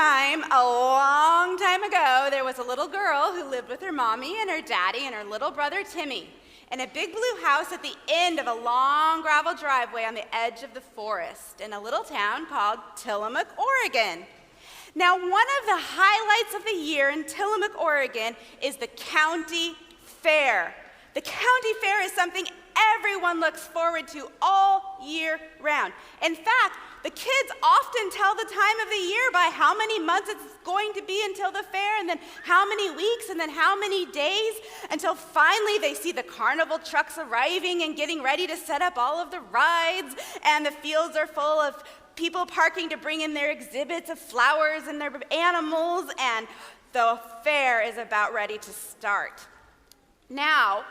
a long time ago, there was a little girl who lived with her mommy and her daddy and her little brother Timmy in a big blue house at the end of a long gravel driveway on the edge of the forest in a little town called Tillamook, Oregon. Now, one of the highlights of the year in Tillamook, Oregon is the county fair. The county fair is something everyone looks forward to all year round. In fact, the kids often tell the time of the year by how many months it's going to be until the fair, and then how many weeks, and then how many days, until finally they see the carnival trucks arriving and getting ready to set up all of the rides, and the fields are full of people parking to bring in their exhibits of flowers and their animals, and the fair is about ready to start. Now,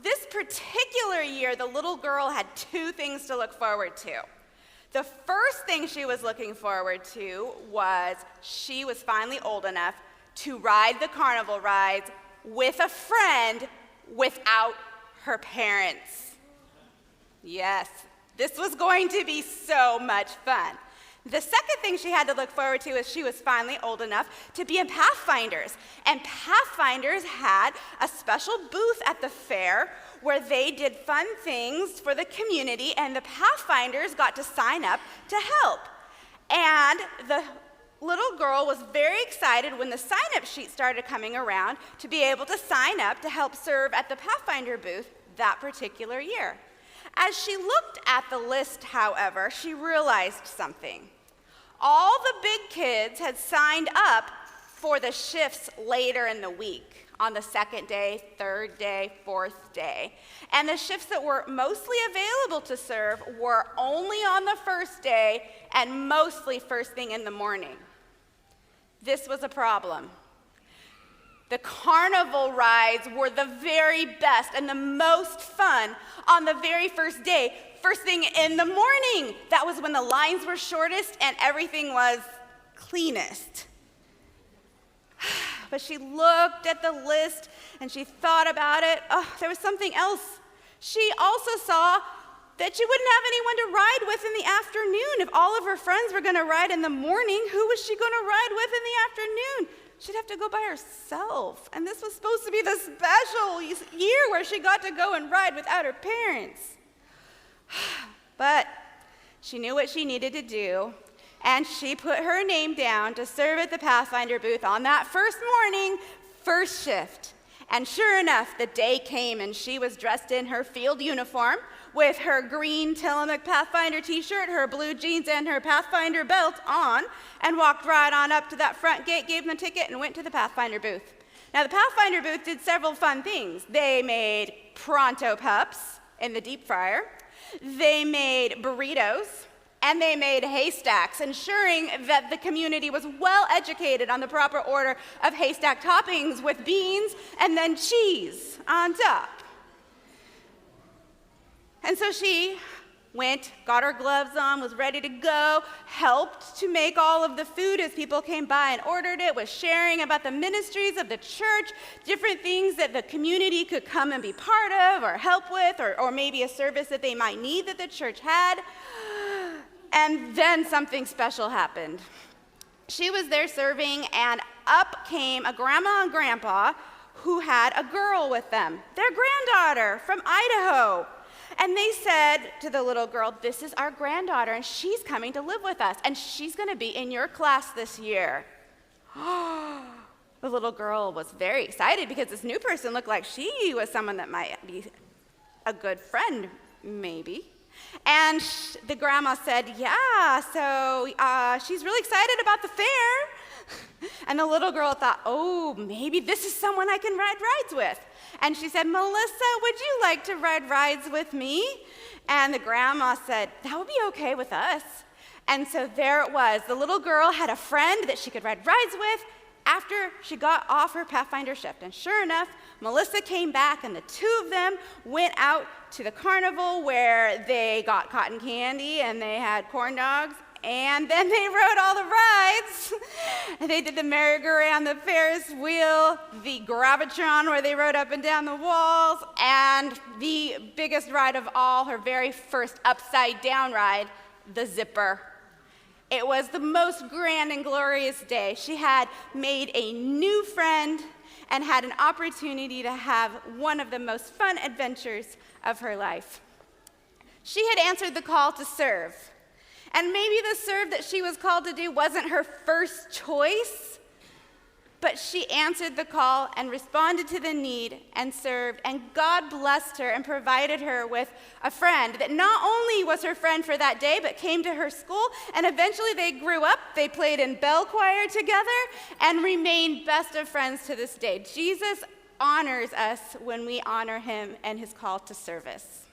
this particular year, the little girl had two things to look forward to. The first thing she was looking forward to was she was finally old enough to ride the carnival rides with a friend without her parents. Yes, this was going to be so much fun. The second thing she had to look forward to is she was finally old enough to be in Pathfinders. And Pathfinders had a special booth at the fair where they did fun things for the community, and the Pathfinders got to sign up to help. And the little girl was very excited when the sign-up sheet started coming around to be able to sign up to help serve at the Pathfinder booth that particular year. As she looked at the list, however, she realized something. All the big kids had signed up for the shifts later in the week, on the second day, third day, fourth day. And the shifts that were mostly available to serve were only on the first day and mostly first thing in the morning. This was a problem. The carnival rides were the very best and the most fun on the very first day, first thing in the morning. That was when the lines were shortest and everything was cleanest. But she looked at the list and she thought about it. Oh, there was something else. She also saw that she wouldn't have anyone to ride with in the afternoon. If all of her friends were going to ride in the morning, who was she going to ride with in the afternoon? She'd have to go by herself. And this was supposed to be the special year where she got to go and ride without her parents. But she knew what she needed to do, and she put her name down to serve at the Pathfinder booth on that first morning, first shift. And sure enough, the day came, and she was dressed in her field uniform with her green Tillamook Pathfinder t-shirt, her blue jeans, and her Pathfinder belt on, and walked right on up to that front gate, gave them a ticket, and went to the Pathfinder booth. Now, the Pathfinder booth did several fun things. They made Pronto Pups in the deep fryer. They made burritos, and they made haystacks, ensuring that the community was well educated on the proper order of haystack toppings with beans and then cheese on top. And so she went, got her gloves on, was ready to go, helped to make all of the food as people came by and ordered it, was sharing about the ministries of the church, different things that the community could come and be part of or help with, or maybe a service that they might need that the church had. And then something special happened. She was there serving, and up came a grandma and grandpa who had a girl with them, their granddaughter from Idaho. And they said to the little girl, "This is our granddaughter, and she's coming to live with us, and she's going to be in your class this year." The little girl was very excited because this new person looked like she was someone that might be a good friend, maybe. And the grandma said, "Yeah, so she's really excited about the fair." And the little girl thought, "Oh, maybe this is someone I can ride rides with." And she said, "Melissa, would you like to ride rides with me?" And the grandma said, "That would be okay with us." And so there it was. The little girl had a friend that she could ride rides with after she got off her Pathfinder shift. And sure enough, Melissa came back, and the two of them went out to the carnival where they got cotton candy and they had corn dogs, and then they rode all the rides. They did the merry-go-round, the Ferris wheel, the Gravitron where they rode up and down the walls, and the biggest ride of all, her very first upside-down ride, the Zipper. It was the most grand and glorious day. She had made a new friend and had an opportunity to have one of the most fun adventures of her life. She had answered the call to serve. And maybe the serve that she was called to do wasn't her first choice, but she answered the call and responded to the need and served, and God blessed her and provided her with a friend that not only was her friend for that day, but came to her school, and eventually they grew up, they played in bell choir together, and remained best of friends to this day. Jesus honors us when we honor him and his call to service.